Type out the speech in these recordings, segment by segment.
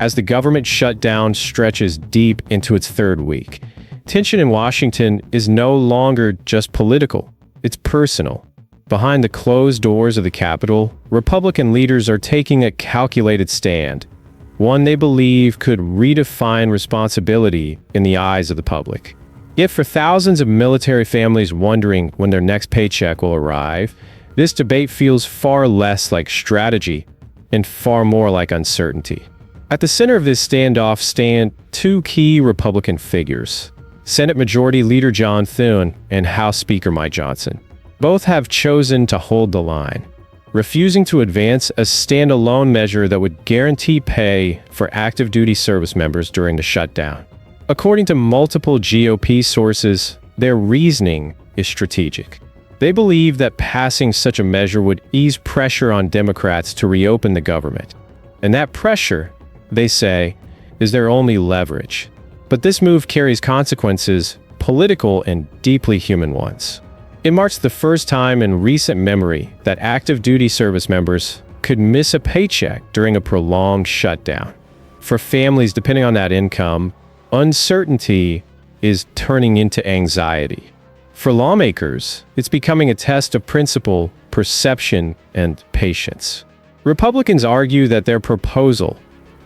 as the government shutdown stretches deep into its third week. Tension in Washington is no longer just political, it's personal. Behind the closed doors of the Capitol, Republican leaders are taking a calculated stand, one they believe could redefine responsibility in the eyes of the public. Yet for thousands of military families wondering when their next paycheck will arrive, this debate feels far less like strategy and far more like uncertainty. At the center of this standoff stand two key Republican figures: Senate Majority Leader John Thune and House Speaker Mike Johnson. Both have chosen to hold the line, refusing to advance a standalone measure that would guarantee pay for active duty service members during the shutdown. According to multiple GOP sources, their reasoning is strategic. They believe that passing such a measure would ease pressure on Democrats to reopen the government. And that pressure, they say, is their only leverage. But this move carries consequences, political and deeply human ones. It marks the first time in recent memory that active duty service members could miss a paycheck during a prolonged shutdown. For families depending on that income, uncertainty is turning into anxiety. For lawmakers, it's becoming a test of principle, perception, and patience. Republicans argue that their proposal,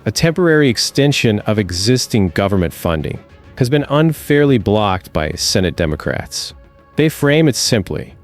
a temporary extension of existing government funding, has been unfairly blocked by Senate Democrats. They frame it simply: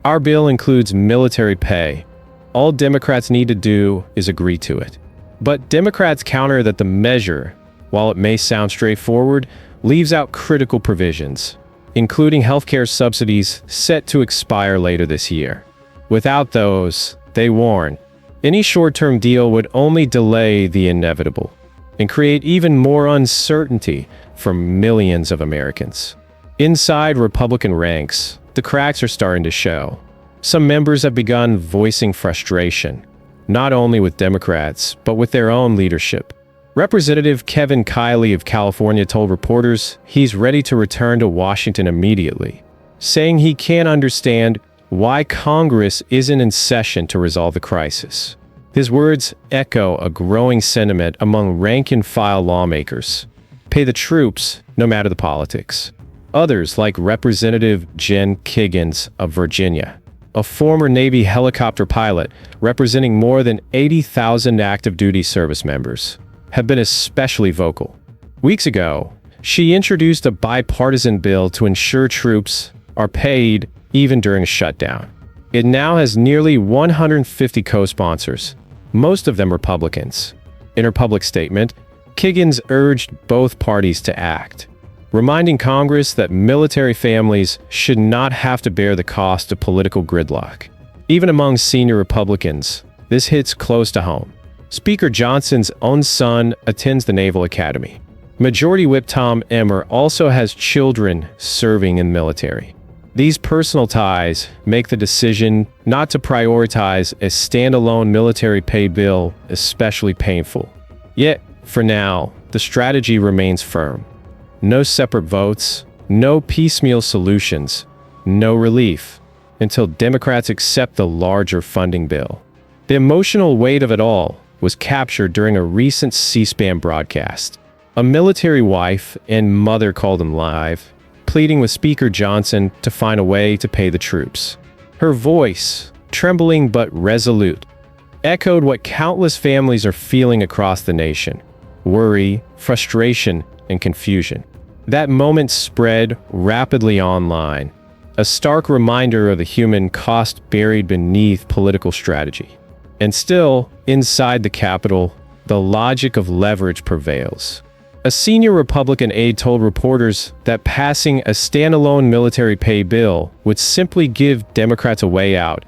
our bill includes military pay. All Democrats need to do is agree to it. But Democrats counter that the measure, while it may sound straightforward, leaves out critical provisions, including healthcare subsidies set to expire later this year. Without those, they warn, any short-term deal would only delay the inevitable and create even more uncertainty for millions of Americans. Inside Republican ranks, the cracks are starting to show. Some members have begun voicing frustration, not only with Democrats, but with their own leadership. Representative Kevin Kiley of California told reporters he's ready to return to Washington immediately, saying he can't understand why Congress isn't in session to resolve the crisis. His words echo a growing sentiment among rank-and-file lawmakers: pay the troops, no matter the politics. Others, like Representative Jen Kiggans of Virginia, a former Navy helicopter pilot representing more than 80,000 active duty service members, have been especially vocal. Weeks ago, she introduced a bipartisan bill to ensure troops are paid even during a shutdown. It now has nearly 150 co-sponsors, most of them Republicans. In her public statement, Kiggans urged both parties to act, reminding Congress that military families should not have to bear the cost of political gridlock. Even among senior Republicans, this hits close to home. Speaker Johnson's own son attends the Naval Academy. Majority Whip Tom Emmer also has children serving in the military. These personal ties make the decision not to prioritize a standalone military pay bill especially painful. Yet, for now, the strategy remains firm. No separate votes, no piecemeal solutions, no relief, until Democrats accept the larger funding bill. The emotional weight of it all was captured during a recent C-SPAN broadcast. A military wife and mother called him live, pleading with Speaker Johnson to find a way to pay the troops. Her voice, trembling but resolute, echoed what countless families are feeling across the nation: worry, frustration, and confusion. That moment spread rapidly online, a stark reminder of the human cost buried beneath political strategy. And still, inside the Capitol, the logic of leverage prevails. A senior Republican aide told reporters that passing a standalone military pay bill would simply give Democrats a way out,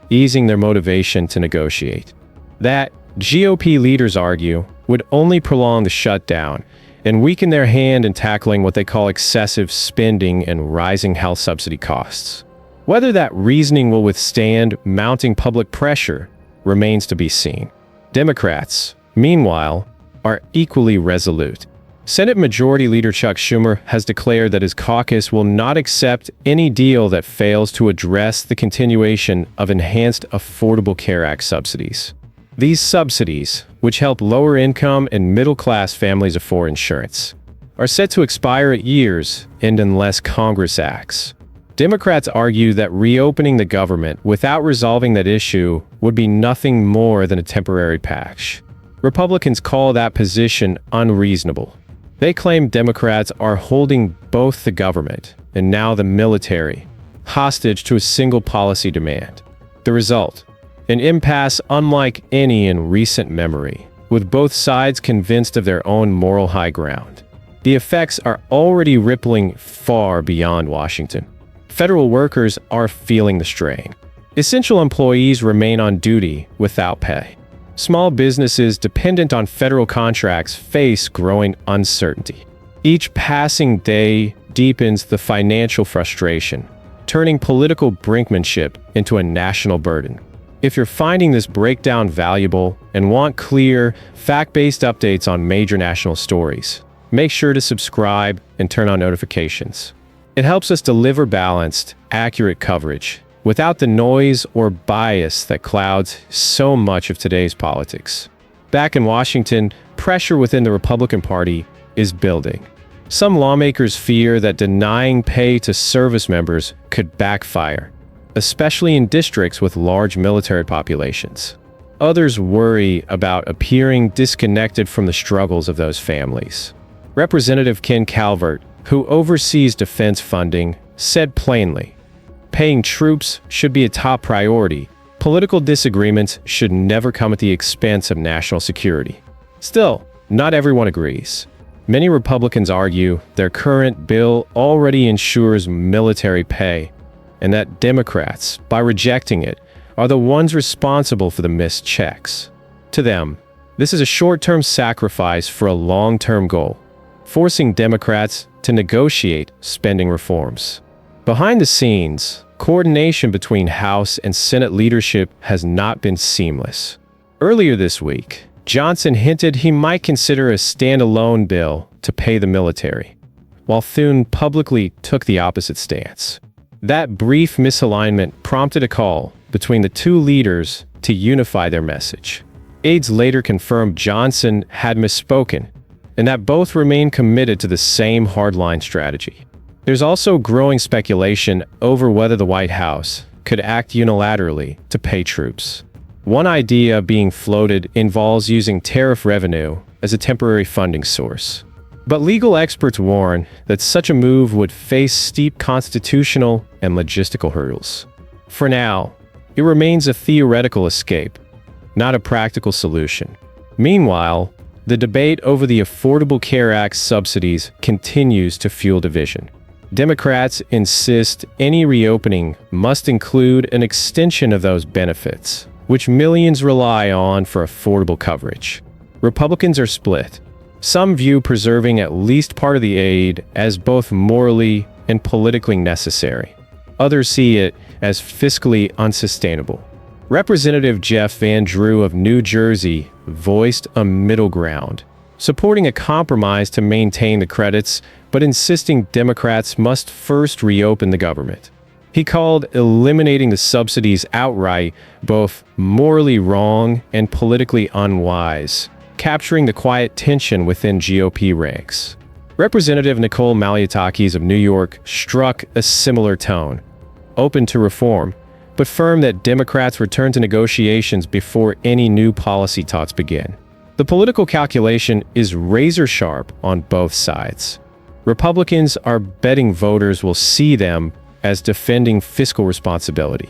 easing their motivation to negotiate. That, GOP leaders argue, would only prolong the shutdown and weaken their hand in tackling what they call excessive spending and rising health subsidy costs. Whether that reasoning will withstand mounting public pressure remains to be seen. Democrats, meanwhile, are equally resolute. Senate Majority Leader Chuck Schumer has declared that his caucus will not accept any deal that fails to address the continuation of enhanced Affordable Care Act subsidies. These subsidies, which help lower-income and middle-class families afford insurance, are set to expire at year's end unless Congress acts. Democrats argue that reopening the government without resolving that issue would be nothing more than a temporary patch. Republicans call that position unreasonable. They claim Democrats are holding both the government and now the military hostage to a single policy demand. The result: an impasse unlike any in recent memory, with both sides convinced of their own moral high ground. The effects are already rippling far beyond Washington. Federal workers are feeling the strain. Essential employees remain on duty without pay. Small businesses dependent on federal contracts face growing uncertainty. Each passing day deepens the financial frustration, turning political brinkmanship into a national burden. If you're finding this breakdown valuable and want clear, fact-based updates on major national stories, make sure to subscribe and turn on notifications. It helps us deliver balanced, accurate coverage without the noise or bias that clouds so much of today's politics. Back in Washington, pressure within the Republican Party is building. Some lawmakers fear that denying pay to service members could backfire, especially in districts with large military populations. Others worry about appearing disconnected from the struggles of those families. Representative Ken Calvert, who oversees defense funding, said plainly, "Paying troops should be a top priority. Political disagreements should never come at the expense of national security." Still, not everyone agrees. Many Republicans argue their current bill already ensures military pay, and that Democrats, by rejecting it, are the ones responsible for the missed checks. To them, this is a short-term sacrifice for a long-term goal, forcing Democrats to negotiate spending reforms. Behind the scenes, coordination between House and Senate leadership has not been seamless. Earlier this week, Johnson hinted he might consider a standalone bill to pay the military, while Thune publicly took the opposite stance. That brief misalignment prompted a call between the two leaders to unify their message. Aides later confirmed Johnson had misspoken, and that both remain committed to the same hardline strategy. There's also growing speculation over whether the White House could act unilaterally to pay troops. One idea being floated involves using tariff revenue as a temporary funding source. But legal experts warn that such a move would face steep constitutional and logistical hurdles. For now, it remains a theoretical escape, not a practical solution. Meanwhile, the debate over the Affordable Care Act subsidies continues to fuel division. Democrats insist any reopening must include an extension of those benefits, which millions rely on for affordable coverage. Republicans are split. Some view preserving at least part of the aid as both morally and politically necessary. Others see it as fiscally unsustainable. Representative Jeff Van Drew of New Jersey voiced a middle ground, supporting a compromise to maintain the credits, but insisting Democrats must first reopen the government. He called eliminating the subsidies outright both morally wrong and politically unwise, capturing the quiet tension within GOP ranks. Representative Nicole Malliotakis of New York struck a similar tone, open to reform, but firm that Democrats return to negotiations before any new policy talks begin. The political calculation is razor-sharp on both sides. Republicans are betting voters will see them as defending fiscal responsibility.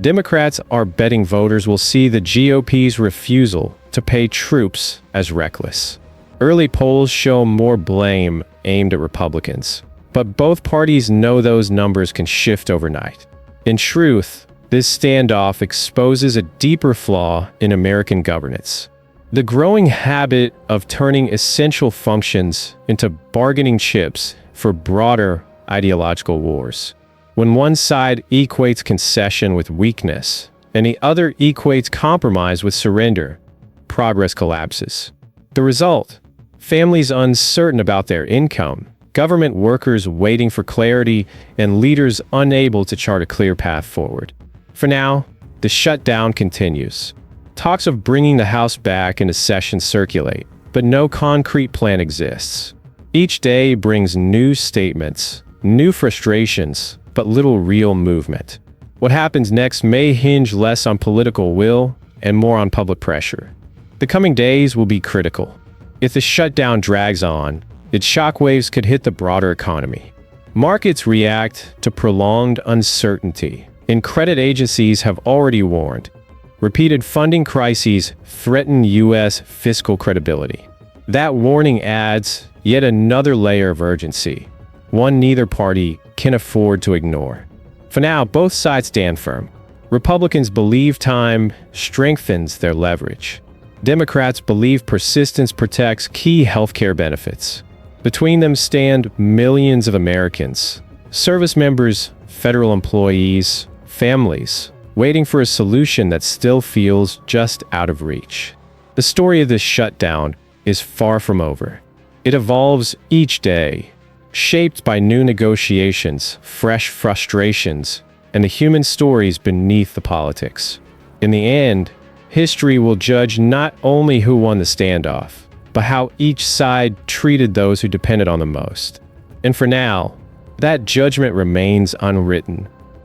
Democrats are betting voters will see the GOP's refusal to pay troops as reckless. Early polls show more blame aimed at Republicans, but both parties know those numbers can shift overnight. In truth, this standoff exposes a deeper flaw in American governance: the growing habit of turning essential functions into bargaining chips for broader ideological wars. When one side equates concession with weakness, and the other equates compromise with surrender, progress collapses. The result: families uncertain about their income, government workers waiting for clarity, and leaders unable to chart a clear path forward. For now, the shutdown continues. Talks of bringing the House back into session circulate, but no concrete plan exists. Each day brings new statements, new frustrations, but little real movement. What happens next may hinge less on political will and more on public pressure. The coming days will be critical. If the shutdown drags on, its shockwaves could hit the broader economy. Markets react to prolonged uncertainty, and credit agencies have already warned. Repeated funding crises threaten U.S. fiscal credibility. That warning adds yet another layer of urgency, one neither party can afford to ignore. For now, both sides stand firm. Republicans believe time strengthens their leverage. Democrats believe persistence protects key healthcare benefits. Between them stand millions of Americans, service members, federal employees, families, waiting for a solution that still feels just out of reach. The story of this shutdown is far from over. It evolves each day, shaped by new negotiations, fresh frustrations, and the human stories beneath the politics. In the end, history will judge not only who won the standoff, but how each side treated those who depended on them most. And for now, that judgment remains unwritten.